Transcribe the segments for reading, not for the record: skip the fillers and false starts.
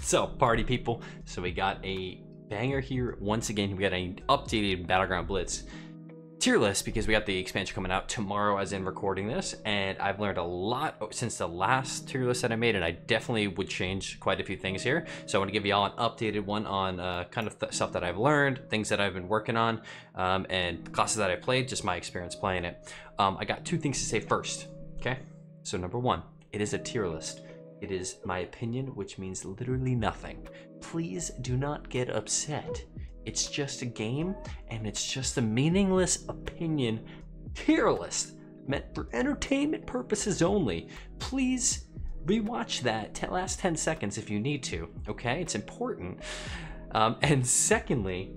So, party people, so we got a banger here once again. We got an updated Battleground Blitz tier list because we got the expansion coming out tomorrow as in recording this, and I've learned a lot since the last tier list that I made, and I definitely would change quite a few things here. So I want to give you all an updated one on kind of stuff that I've learned, things that I've been working on, and classes that I played, just my experience playing it. I got two things to say first, okay? So number one, it is a tier list. It is my opinion, which means literally nothing. Please do not get upset. It's just a game, and it's just a meaningless opinion tier list meant for entertainment purposes only. Please rewatch that last 10 seconds if you need to, okay? It's important. And secondly,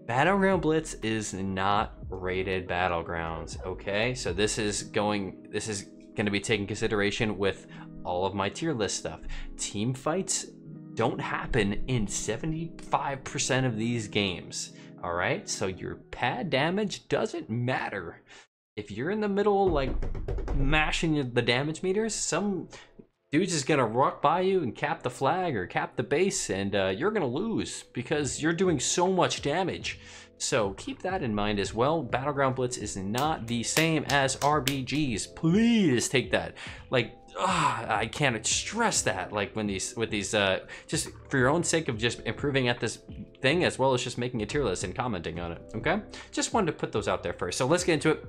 Battleground Blitz is not rated Battlegrounds, okay? So this is going to be taken consideration with all of my tier list stuff. Team fights don't happen in 75% of these games, all right? So your pad damage doesn't matter. If you're in the middle, like, mashing the damage meters, some dude's just gonna rock by you and cap the flag or cap the base, and you're gonna lose because you're doing so much damage. So keep that in mind as well. Battleground Blitz is not the same as RBGs. Please take that. Like, I can't stress that. Like when these just for your own sake of just improving at this thing, as well as just making a tier list and commenting on it. Okay, just wanted to put those out there first. So let's get into it.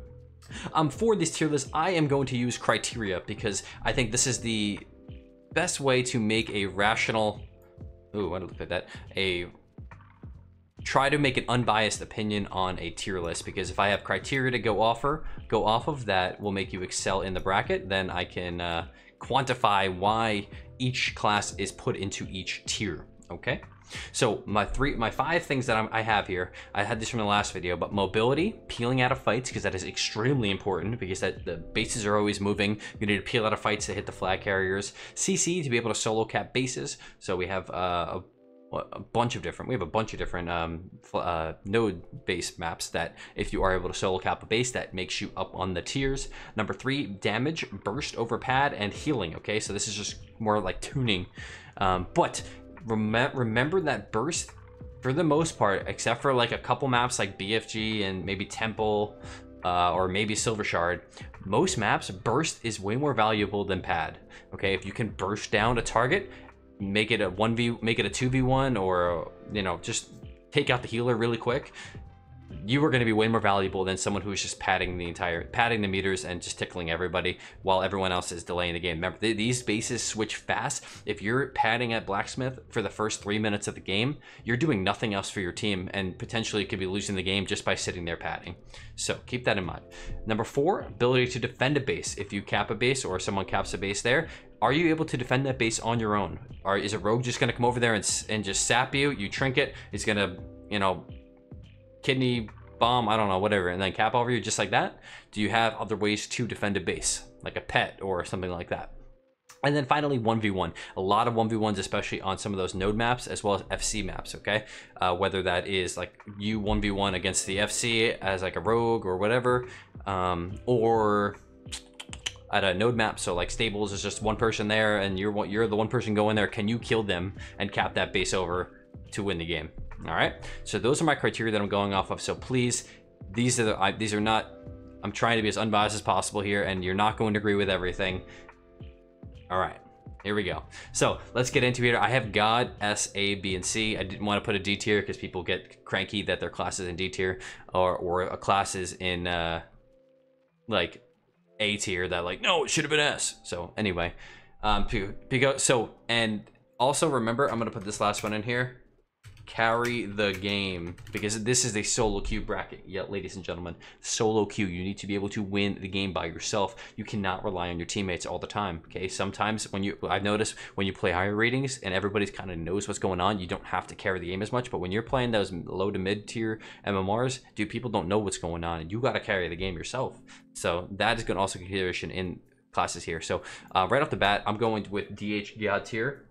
For these tier lists, I am going to use criteria because I think this is the best way to make a rational. Ooh, I don't look at that. Try to make an unbiased opinion on a tier list, because if I have criteria to go off of that will make you excel in the bracket, then I can quantify why each class is put into each tier. Okay, so my five things that I have here, I had this from the last video, but mobility, peeling out of fights, because that is extremely important, because the bases are always moving. You need to peel out of fights to hit the flag carriers. CC, to be able to solo cap bases. So we have a bunch of different node base maps that if you are able to solo cap a base, that makes you up on the tiers. Number 3, damage, burst over pad, and healing. Okay, so this is just more like tuning, but remember that burst, for the most part, except for like a couple maps like BFG and maybe Temple or maybe Silver Shard, most maps burst is way more valuable than pad. Okay, if you can burst down a target, make it a 2v1, or just take out the healer really quick, you are going to be way more valuable than someone who's just padding the meters and just tickling everybody while everyone else is delaying the game. Remember, these bases switch fast. If you're padding at Blacksmith for the first 3 minutes of the game, you're doing nothing else for your team, and potentially could be losing the game just by sitting there padding. So keep that in mind. Number 4, ability to defend a base. If you cap a base or someone caps a base there, are you able to defend that base on your own? Or is a rogue just gonna come over there and just sap you? You trinket, it's gonna, kidney bomb, I don't know, whatever, and then cap over you just like that? Do you have other ways to defend a base, like a pet or something like that? And then finally, 1v1. A lot of 1v1s, especially on some of those node maps, as well as FC maps, okay? Whether that is like you 1v1 against the FC as like a rogue or whatever, or at a node map, so like stables is just one person there and you're the one person going there. Can you kill them and cap that base over to win the game? All right, so those are my criteria that I'm going off of. So please, these are not, I'm trying to be as unbiased as possible here, and you're not going to agree with everything. All right, here we go. So let's get into it. I have God, S, A, B, and C. I didn't want to put a D tier because people get cranky that their class is in D tier, or a class is in like A tier, that like, no, it should have been S. So anyway, and also remember, I'm gonna put this last one in here. Carry the game, because this is a solo queue bracket. Yeah, ladies and gentlemen, solo queue. You need to be able to win the game by yourself. You cannot rely on your teammates all the time. Okay, sometimes I've noticed when you play higher ratings and everybody's kind of knows what's going on, you don't have to carry the game as much. But when you're playing those low to mid tier MMRs, dude, people don't know what's going on, and you got to carry the game yourself. So that is going to also consideration in classes here. So right off the bat, I'm going with DH God tier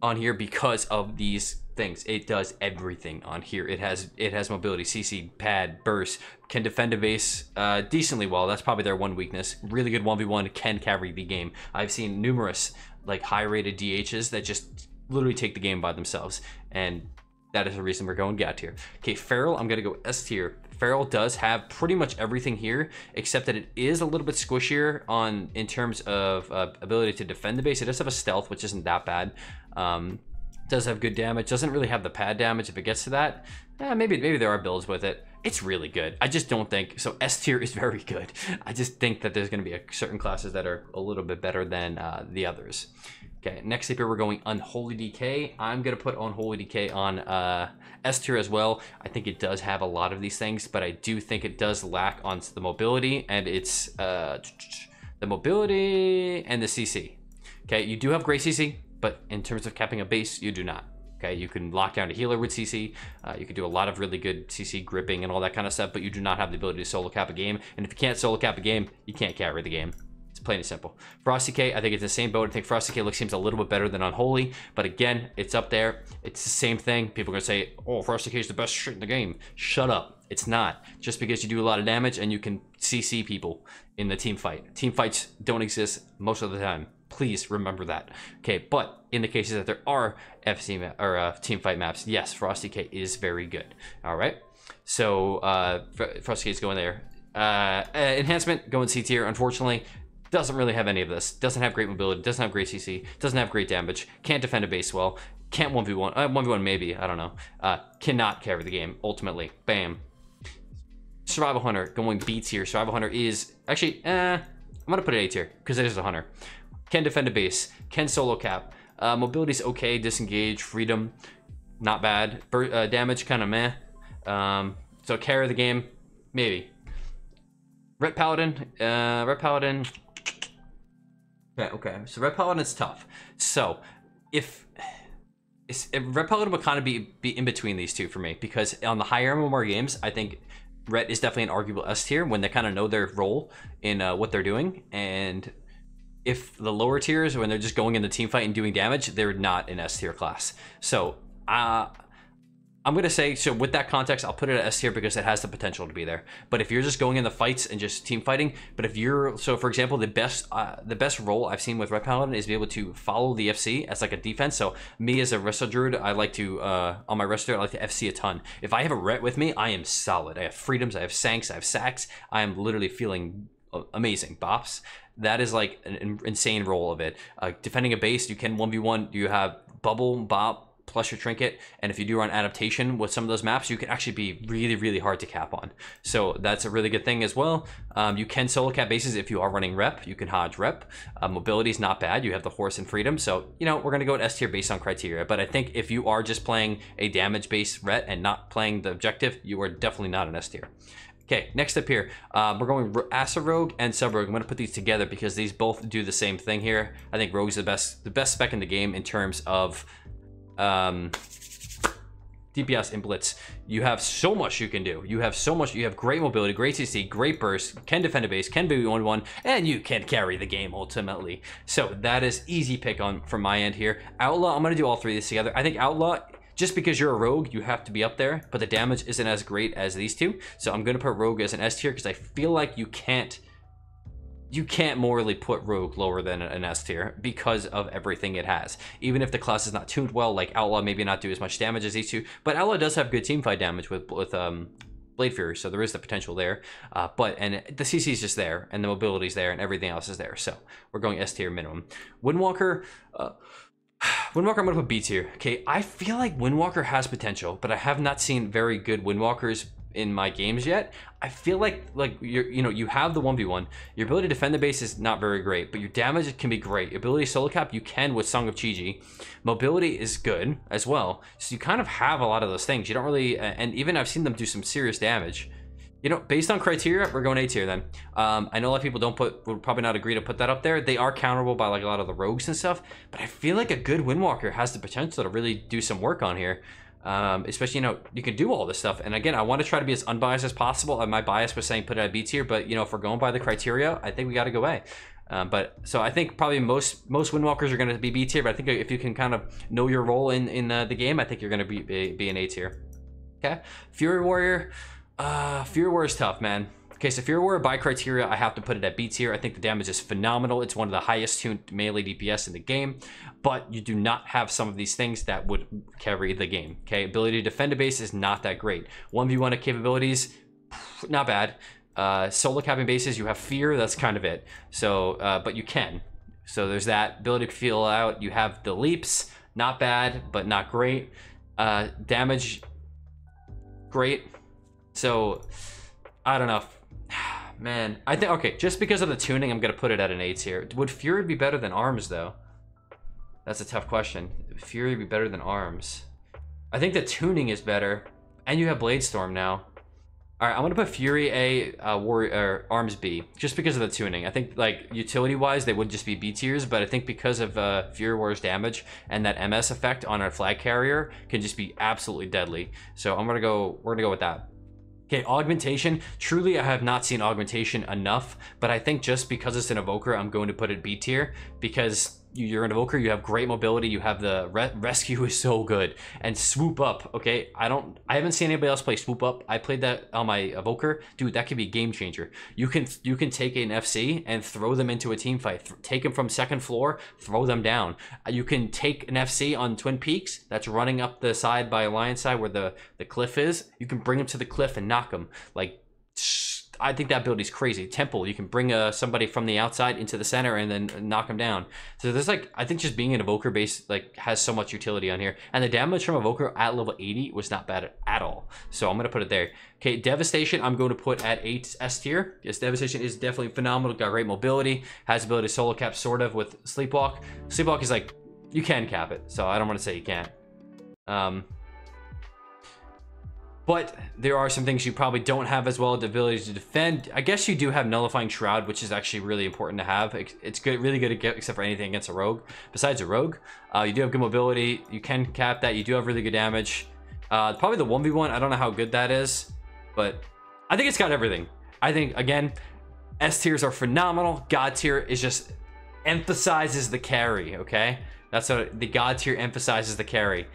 on here because of these things. It does everything on here. It has mobility, CC, pad, burst, can defend a base decently well. That's probably their one weakness. Really good 1v1, can carry the game. I've seen numerous like high rated DHs that just literally take the game by themselves, and that is the reason we're going God tier. Okay, Feral, I'm gonna go S tier. Feral does have pretty much everything here, except that it is a little bit squishier in terms of ability to defend the base. It does have a stealth, which isn't that bad. Does have good damage. Doesn't really have the pad damage if it gets to that. Maybe there are builds with it. It's really good. I just don't think so. S tier is very good. I just think that there's going to be certain classes that are a little bit better than the others. Okay, next up here we're going Unholy Decay. I'm going to put Unholy Decay on S tier as well. I think it does have a lot of these things, but I do think it does lack on the mobility, and it's the mobility and the CC. Okay, you do have great CC, but in terms of capping a base, you do not. Okay, you can lock down a healer with CC. You can do a lot of really good CC gripping and all that kind of stuff, but you do not have the ability to solo cap a game. And if you can't solo cap a game, you can't carry the game. It's plain and simple. Frosty K, I think it's the same boat. I think Frosty K seems a little bit better than Unholy, but again, it's up there. It's the same thing. People are gonna say, oh, Frosty K is the best shit in the game. Shut up. It's not. Just because you do a lot of damage and you can CC people in the team fight. Team fights don't exist most of the time. Please remember that. Okay, but in the cases that there are FC or team fight maps, yes, Frosty K is very good. All right, so Frosty K is going there. Enhancement going C tier. Unfortunately, doesn't really have any of this. Doesn't have great mobility. Doesn't have great CC. Doesn't have great damage. Can't defend a base well. Can't 1v1. 1v1 maybe. I don't know. Cannot carry the game. Ultimately, bam. Survival Hunter going B tier. Survival Hunter is actually. I'm gonna put it A tier because it is a hunter. Can defend a base, can solo cap. Mobility's okay, disengage, freedom, not bad. Damage, kind of meh. So carry the game, maybe. Ret Paladin, okay. So Ret Paladin's tough. So if Ret Paladin would kind of be in between these two for me, because on the higher MMR games, I think Ret is definitely an arguable S tier when they kind of know their role in what they're doing, and if the lower tiers, when they're just going in the team fight and doing damage, they're not an S tier class. So I'm gonna say, so with that context, I'll put it at S tier because it has the potential to be there. But if you're just going in the fights and just team fighting, but if you're, so for example, the best role I've seen with Red Paladin is be able to follow the FC as like a defense. So me as a Wrestle Druid, I like to, on my Wrestle Druid, I like to FC a ton. If I have a Ret with me, I am solid. I have freedoms, I have sanks, I have sacks. I am literally feeling amazing. Bops. That is like an insane role of it. Defending a base, you can 1v1. You have bubble, bop, plus your trinket, and if you do run adaptation with some of those maps, you can actually be really, really hard to cap on. So that's a really good thing as well. You can solo cap bases if you are running rep. You can hodge rep. Mobility is not bad. You have the horse and freedom. So, you know, we're going to go at S tier based on criteria. But I think if you are just playing a damage-based ret and not playing the objective, you are definitely not an S tier. Okay, next up here, we're going Acid Rogue and Sub Rogue. I'm gonna put these together because these both do the same thing here. I think Rogue's the best spec in the game in terms of DPS and Blitz. You have so much you can do. You have so much. You have great mobility, great CC, great burst, can defend a base, can be 1v1, and you can carry the game ultimately. So that is easy pick on from my end here. Outlaw, I'm gonna do all three of these together. I think Outlaw, just because you're a rogue, you have to be up there, but the damage isn't as great as these two. So I'm gonna put Rogue as an S tier because I feel like you can't morally put Rogue lower than an S tier because of everything it has. Even if the class is not tuned well, like Outlaw maybe not do as much damage as these two, but Outlaw does have good teamfight damage with Blade Fury, so there is the potential there. And the CC is just there, and the mobility is there, and everything else is there. So we're going S tier minimum. Windwalker, I'm gonna put B tier. Okay, I feel like Windwalker has potential, but I have not seen very good Windwalkers in my games yet. I feel like you have the 1v1. Your ability to defend the base is not very great, but your damage can be great. Your ability to solo cap, you can with Song of Chi-Ji. Mobility is good as well. So you kind of have a lot of those things. You don't really, and even I've seen them do some serious damage. You know, based on criteria, we're going A tier then. I know a lot of people would probably not agree to put that up there. They are counterable by like a lot of the rogues and stuff, but I feel like a good Windwalker has the potential to really do some work on here. Especially, you know, you can do all this stuff. And again, I want to try to be as unbiased as possible. My bias was saying put it at B tier, but you know, if we're going by the criteria, I think we got to go A. But so I think probably most Windwalkers are going to be B tier, but I think if you can kind of know your role in the game, I think you're going to be an A tier. Okay, Fury Warrior. Fury Warrior is tough, man. Okay, so Fury Warrior by criteria, I have to put it at B tier. I think the damage is phenomenal. It's one of the highest tuned melee DPS in the game, but you do not have some of these things that would carry the game. Okay, ability to defend a base is not that great. 1v1 capabilities, not bad. Solo capping bases, you have fear, that's kind of it. So, but you can. So there's that ability to feel out. You have the leaps, not bad, but not great. Damage, great. So, I don't know. Man, I think, okay, just because of the tuning, I'm gonna put it at an A tier. Would Fury be better than Arms, though? That's a tough question. Would Fury be better than Arms? I think the tuning is better, and you have Blade Storm now. All right, I'm gonna put Fury A, Warrior, Arms B, just because of the tuning. I think, like, utility-wise, they would just be B tiers, but I think because of Fury Warrior's damage and that MS effect on our flag carrier can just be absolutely deadly. So we're gonna go with that. Okay, augmentation. Truly, I have not seen augmentation enough, but I think just because it's an evoker, I'm going to put it B tier, because you're an evoker, you have great mobility, you have the rescue is so good, and swoop up. Okay, I haven't seen anybody else play swoop up. I played that on my evoker, dude. That could be a game changer. You can take an FC and throw them into a team fight. Take them from second floor, throw them down. You can take an FC on Twin Peaks that's running up the side by Alliance side where the cliff is. You can bring them to the cliff and knock them. Like, I think that ability is crazy. Temple, you can bring somebody from the outside into the center and then knock them down. So there's, like, I think just being an evoker base, like, has so much utility on here. And the damage from evoker at level 80 was not bad at all. So I'm gonna put it there. Okay, Devastation, I'm going to put at 8 S tier. Yes, Devastation is definitely phenomenal. Got great mobility, has ability to solo cap sort of with Sleepwalk. Sleepwalk is like, you can cap it, so I don't want to say you can't. But there are some things you probably don't have as well. The ability to defend. I guess you do have Nullifying Shroud, which is actually really important to have. It's good, really good to get, except for anything against a rogue. Besides a rogue, you do have good mobility. You can cap that. You do have really good damage. Probably the 1v1. I don't know how good that is, but I think it's got everything. I think, again, S tiers are phenomenal. God tier is just emphasizes the carry, okay? That's what the God tier emphasizes, the carry.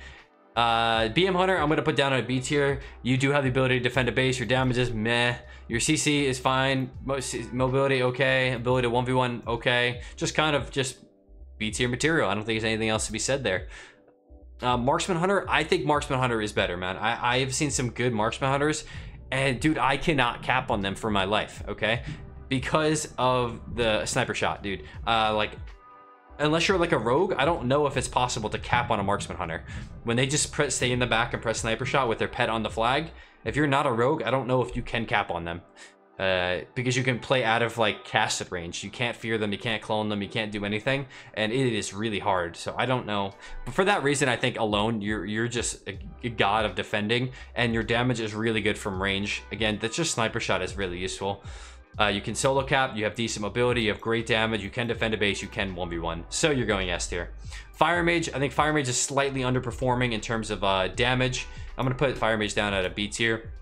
BM Hunter, I'm going to put down a B tier. You do have the ability to defend a base. Your damage is meh. Your CC is fine. Mobility, okay. Ability to 1v1, okay. Just kind of just B tier material. I don't think there's anything else to be said there. Marksman Hunter, I think Marksman Hunter is better, man. I have seen some good Marksman Hunters, and dude, I cannot cap on them for my life, okay? Because of the sniper shot, dude. Like, unless you're like a rogue, I don't know if it's possible to cap on a Marksman Hunter. When they just stay in the back and press sniper shot with their pet on the flag, if you're not a rogue, I don't know if you can cap on them. Because you can play out of like casted range. You can't fear them, you can't clone them, you can't do anything, and it is really hard. So I don't know. But for that reason, I think alone, you're just a god of defending, and your damage is really good from range. Again, that's just sniper shot is really useful. You can solo cap, you have decent mobility, you have great damage, you can defend a base, you can 1v1. So you're going S tier. Fire Mage, I think Fire Mage is slightly underperforming in terms of damage. I'm going to put Fire Mage down at a B tier.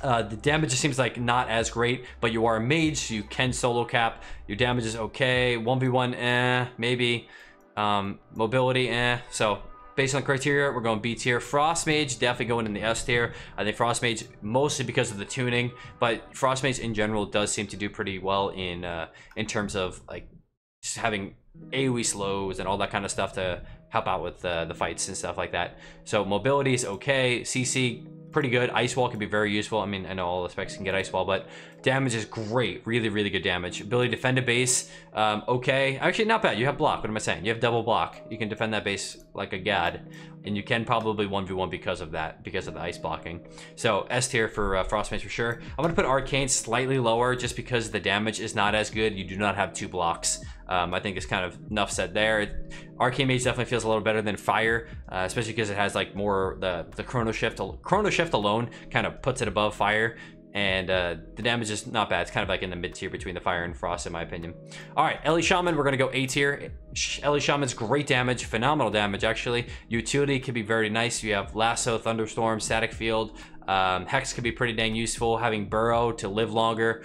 The damage just seems like not as great, but you are a mage, so you can solo cap. Your damage is okay. 1v1, maybe. Mobility, So based on criteria, we're going B tier. Frost Mage, definitely going in the S tier. I think Frost Mage, mostly because of the tuning, but Frost Mage in general does seem to do pretty well in terms of like just having AoE slows and all that kind of stuff to help out with the fights and stuff like that. So mobility is okay. CC, pretty good. Ice Wall can be very useful. I mean, I know all the specs can get Ice Wall, but damage is great. Really, really good damage. Ability to defend a base, okay. Actually, not bad. You have block. What am I saying? You have double block. You can defend that base like a god, and you can probably 1v1 because of that, because of the ice blocking. So S tier for Frost Mage for sure. I'm gonna put Arcane slightly lower just because the damage is not as good. You do not have 2 blocks. I think it's kind of enough said there. Arcane Mage definitely feels a little better than Fire, especially because it has like more the Chrono Shift. Chrono Shift alone kind of puts it above Fire, and the damage is not bad. It's kind of like in the mid tier between the Fire and Frost, in my opinion. All right, Ellie Shaman, we're gonna go A tier. Ellie Shaman's great damage, phenomenal damage actually. Utility can be very nice. You have Lasso, Thunderstorm, Static Field. Hex could be pretty dang useful. Having Burrow to live longer.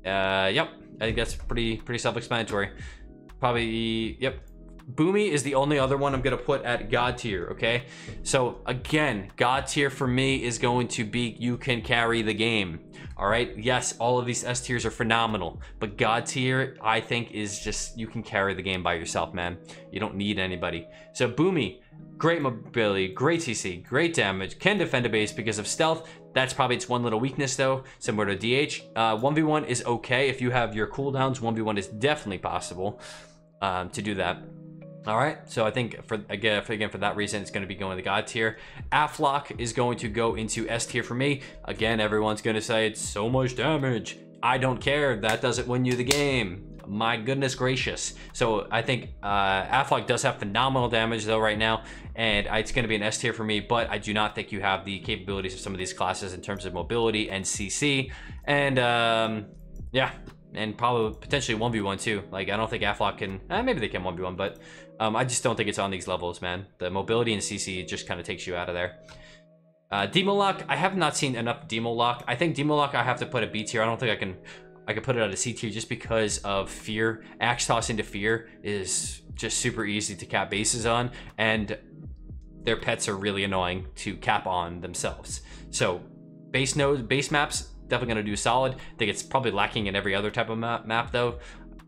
Yep, I think that's pretty self-explanatory. Probably, yep. Boomy is the only other one I'm gonna put at God tier, okay? So again, God tier for me is going to be you can carry the game. All right, yes, all of these S tiers are phenomenal, but God tier I think is just you can carry the game by yourself, man. You don't need anybody. So Boomy, great mobility, great CC, great damage, can defend a base because of stealth. That's probably its one little weakness though, similar to DH. 1v1 is okay if you have your cooldowns. 1v1 is definitely possible to do that. All right, so I think for that reason, it's going to be going to God tier. Aflock is going to go into S tier for me. Again, everyone's going to say it's so much damage. I don't care. That doesn't win you the game. My goodness gracious. So I think Aflock does have phenomenal damage though right now, and it's going to be an S tier for me, but I do not think you have the capabilities of some of these classes in terms of mobility and CC. And yeah, and probably potentially 1v1 too. Like, I don't think Aflock can, maybe they can 1v1, but I just don't think it's on these levels, man. The mobility and CC just kind of takes you out of there. Demo Lock, I have not seen enough Demo Lock. I think Demo Lock I have to put a B tier. I don't think I can put it at a C tier just because of Fear. Axe Toss into Fear is just super easy to cap bases on, and their pets are really annoying to cap on themselves. So base maps, definitely going to do solid. I think it's probably lacking in every other type of map though,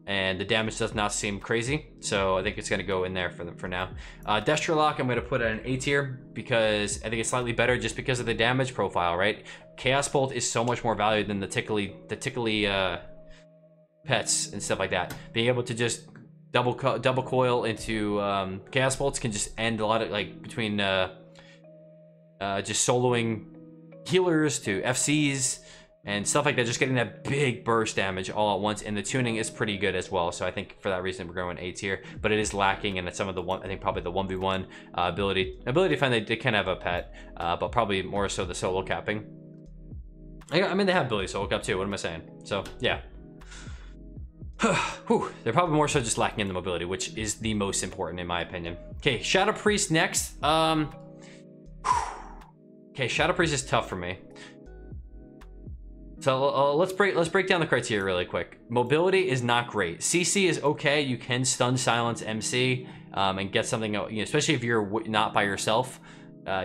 and the damage does not seem crazy, so I think it's going to go in there for now. Destra Lock, I'm going to put it at an A tier because I think it's slightly better just because of the damage profile, right? Chaos Bolt is so much more valued than the tickly pets and stuff like that. Being able to just double coil into Chaos Bolts can just end a lot of, like, between just soloing healers to FCs and stuff like that, just getting that big burst damage all at once, and the tuning is pretty good as well. So I think for that reason we're going A tier, but it is lacking in some of the I think probably the 1v1 ability to find they can have a pet, but probably more so the solo capping. I mean, they have ability solo cap too. What am I saying? So yeah. Whew, they're probably more so just lacking in the mobility, which is the most important in my opinion. Okay, Shadow Priest next. Okay, Shadow Priest is tough for me. So let's break down the criteria really quick. Mobility is not great. CC is okay. You can stun silence MC and get something, you know, especially if you're not by yourself.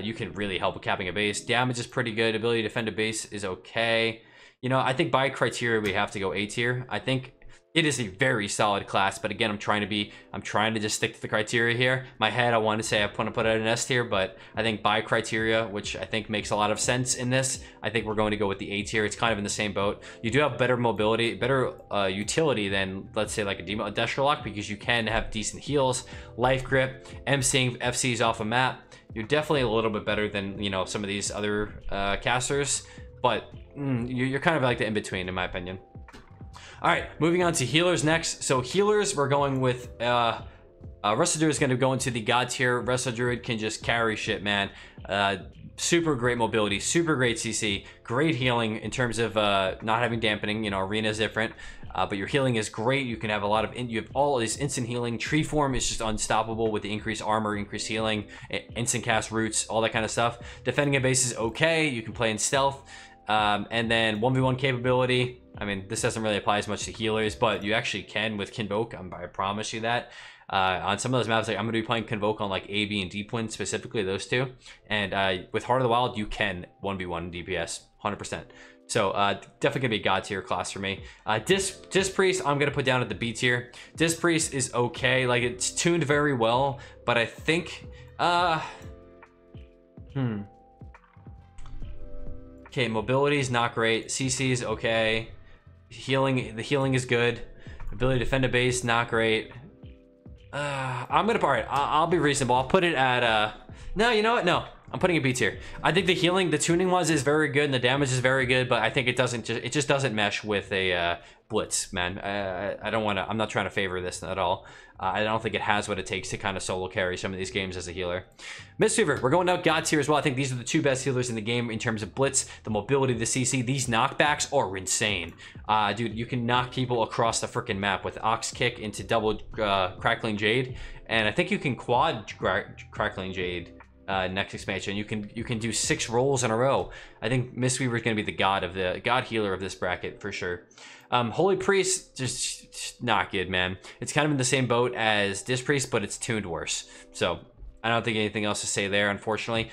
You can really help with capping a base. Damage is pretty good. Ability to defend a base is okay. You know, I think by criteria we have to go A tier. I think it is a very solid class, but again, I'm trying to just stick to the criteria here. My head, I want to say I want to put it in S tier, but I think by criteria, which I think makes a lot of sense in this, I think we're going to go with the A tier. It's kind of in the same boat. You do have better mobility, better utility than, let's say, like a Destra Lock, because you can have decent heals, life grip, MCing FCs off a map. You're definitely a little bit better than, you know, some of these other casters, but you're kind of like the in-between in my opinion. All right, moving on to healers next. So healers, we're going with Wrestle Druid is going to go into the God tier. Wrestle Druid can just carry shit, man. Super great mobility, super great CC, great healing in terms of not having dampening. You know, arena is different, but your healing is great. You can have a lot of you have all of this instant healing. Tree form is just unstoppable with the increased armor, increased healing, instant cast roots, all that kind of stuff. Defending a base is okay. You can play in stealth. And then 1v1 capability. I mean, this doesn't really apply as much to healers, but you actually can with Convoke. I promise you that. On some of those maps, like I'm going to be playing Convoke on like A, B, and D Twin, specifically those two. And with Heart of the Wild, you can 1v1 DPS, 100%. So definitely going to be a God tier class for me. Disc Priest, I'm going to put down at the B tier. Disc Priest is okay. Like, it's tuned very well, but I think... Okay, mobility is not great. CC is okay. The healing is good. Ability to defend a base, not great. I'll be reasonable. I'll put it at no, you know what? No, I'm putting it B tier. I think the healing, the tuning wise is very good, and the damage is very good, but I think it just doesn't mesh with a Blitz, man. I'm not trying to favor this at all. I don't think it has what it takes to kind of solo carry some of these games as a healer. Mistweaver, we're going out God tier as well. I think these are the two best healers in the game in terms of Blitz, the mobility, the CC. These knockbacks are insane. Dude, you can knock people across the freaking map with Ox Kick into double Crackling Jade, and I think you can quad Crackling Jade next expansion. You can do 6 rolls in a row. I think Mistweaver is going to be the god healer of this bracket for sure. Holy Priest, just not good, man. It's kind of in the same boat as Disc Priest, but it's tuned worse. So I don't think anything else to say there, unfortunately.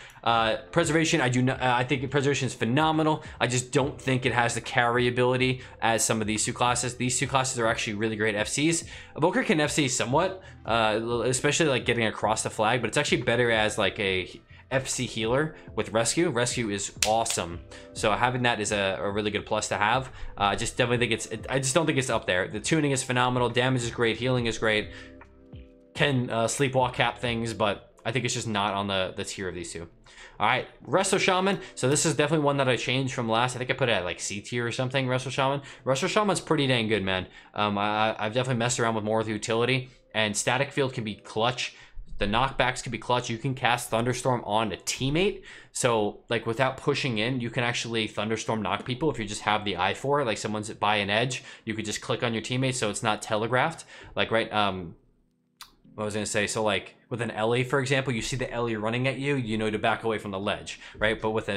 Preservation, I think Preservation is phenomenal. I just don't think it has the carry ability as some of these 2 classes. These 2 classes are actually really great FCs. Evoker can FC somewhat, especially like getting across the flag, but it's actually better as like a FC healer with Rescue. Rescue is awesome. So having that is a really good plus to have. I just don't think it's up there. The tuning is phenomenal. Damage is great. Healing is great. Can sleepwalk cap things, but I think it's just not on the tier of these 2. All right, Resto Shaman. So this is definitely one that I changed from last. I think I put it at like C tier or something, Resto Shaman. Resto Shaman's pretty dang good, man. I've definitely messed around with more of the utility, and Static Field can be clutch. The knockbacks can be clutch. You can cast Thunderstorm on a teammate. So like without pushing in, you can actually Thunderstorm knock people if you just have the eye for it. Like someone's by an edge, you could just click on your teammate so it's not telegraphed. Like right, what I was gonna say, so like with an Ellie, for example, you see the Ellie running at you, you know to back away from the ledge, right? But with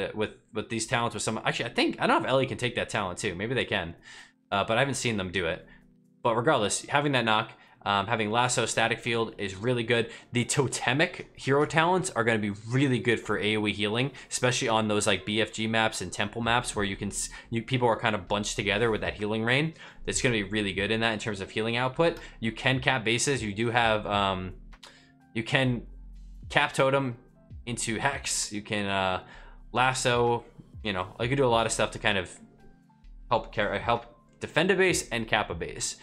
these talents, with some, actually, I don't know if Ellie can take that talent too. Maybe they can, but I haven't seen them do it. But regardless, having that knock, having Lasso, Static Field is really good. The Totemic hero talents are going to be really good for AoE healing, especially on those like BFG maps and temple maps where people are kind of bunched together with that healing rain. That's going to be really good in that in terms of healing output. You can cap bases. You do have, you can cap totem into Hex. You can Lasso, you know, you can do a lot of stuff to kind of help defend a base and cap a base.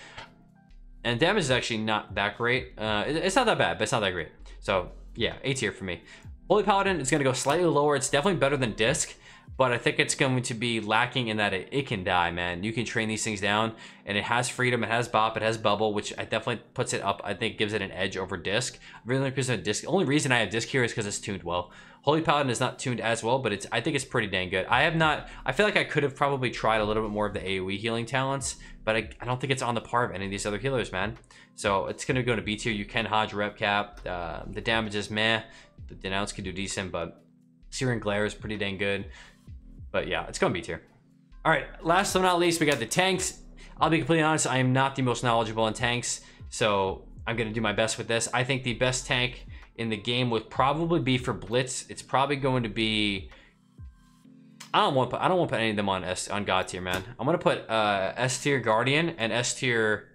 And damage is actually not that great. It's not that bad, but it's not that great. So yeah, A tier for me. Holy Paladin is going to go slightly lower. It's definitely better than Disc, but I think it's going to be lacking in that it can die, man. You can train these things down, and it has freedom, it has bop, it has bubble, which I definitely puts it up. I think gives it an edge over Disc. Really, because of Disc. The only reason I have Disc here is because it's tuned well. Holy Paladin is not tuned as well, but I think it's pretty dang good. I feel like I could have probably tried a little bit more of the AoE healing talents, but I don't think it's on the par of any of these other healers, man. So it's going to go to B tier. You can Hodge rep cap. The damage is meh. The Denounce can do decent, but Searing Glare is pretty dang good. But yeah, it's going to B tier. All right, last but not least, we got the tanks. I'll be completely honest, I am not the most knowledgeable in tanks, so I'm going to do my best with this. I think the best tank in the game would probably be for Blitz. It's probably going to be, I don't want to put any of them on God tier, man. I'm gonna put S tier Guardian and S tier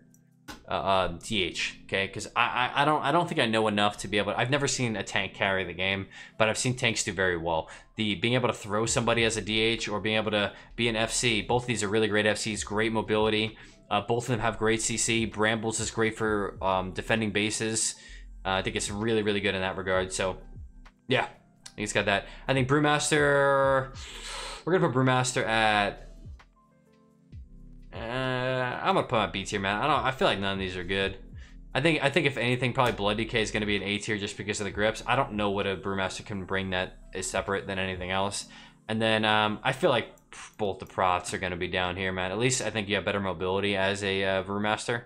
DH, okay? Because I don't think I know enough to be able. I've never seen a tank carry the game, but I've seen tanks do very well. Being able to throw somebody as a DH or being able to be an FC, both of these are really great FCs, great mobility. Both of them have great CC. Brambles is great for defending bases. I think it's really, really good in that regard. So, yeah, I think it's got that. I think Brewmaster, we're going to put Brewmaster at, I'm going to put him at B tier, man. I feel like none of these are good. I think if anything, probably Blood Decay is going to be an A tier just because of the grips. I don't know what a Brewmaster can bring that is separate than anything else. And then I feel like both the Prots are going to be down here, man. At least I think you have better mobility as a Brewmaster.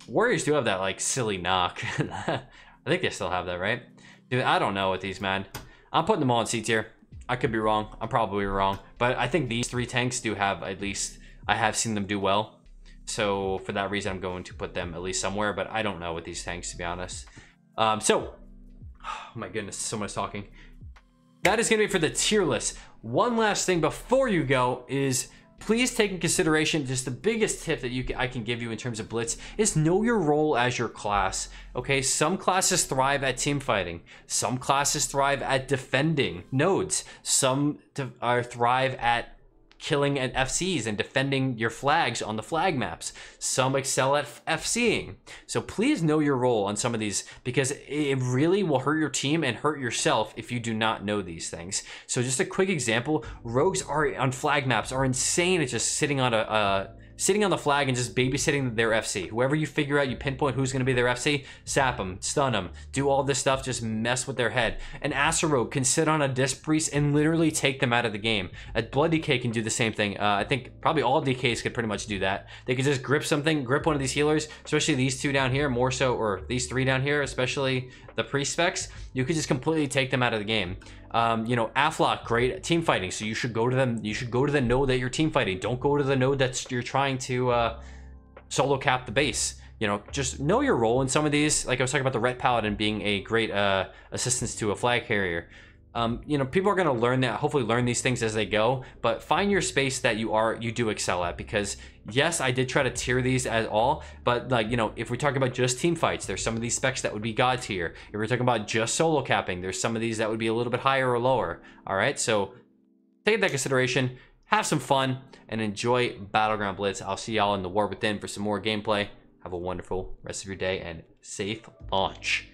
Warriors do have that like silly knock. I think they still have that, right? Dude, I don't know with these, man. I'm putting them all in C tier. I could be wrong. I'm probably wrong. But I think these 3 tanks do have, at least I have seen them do well. So for that reason, I'm going to put them at least somewhere. But I don't know with these tanks, to be honest. Oh my goodness, so much talking. That is going to be for the tier list. One last thing before you go is, please take in consideration, just the biggest tip that I can give you in terms of Blitz is know your role as your class. Okay, some classes thrive at team fighting. Some classes thrive at defending nodes. Some thrive at killing at FCs and defending your flags on the flag maps. Some excel at FCing. So please know your role on some of these, because it really will hurt your team and hurt yourself if you do not know these things. So just a quick example, rogues are on flag maps are insane at just sitting on the flag and just babysitting their FC. Whoever you figure out, you pinpoint who's going to be their FC, sap them, stun them, do all this stuff, just mess with their head. An Acer Rogue can sit on a Disc Priest and literally take them out of the game. A Blood Decay can do the same thing. I think probably all DKs could pretty much do that. They could just grip something, grip one of these healers, especially these 2 down here, more so, or these 3 down here, especially the pre-specs, you could just completely take them out of the game. You know, Aflock, great team fighting, so you should go to them. You should go to the node that you're team fighting. Don't go to the node that you're trying to solo cap the base. You know, just know your role in some of these. Like I was talking about the Ret Paladin being a great assistance to a flag carrier. You know, people are going to learn that, hopefully learn these things as they go, but find your space that you do excel at, because yes, I did try to tier these as all, but like, you know, if we talk about just team fights, there's some of these specs that would be god tier. If we're talking about just solo capping, there's some of these that would be a little bit higher or lower. All right, so take that consideration, have some fun, and enjoy Battleground Blitz. I'll see y'all in the War Within for some more gameplay. Have a wonderful rest of your day and safe launch.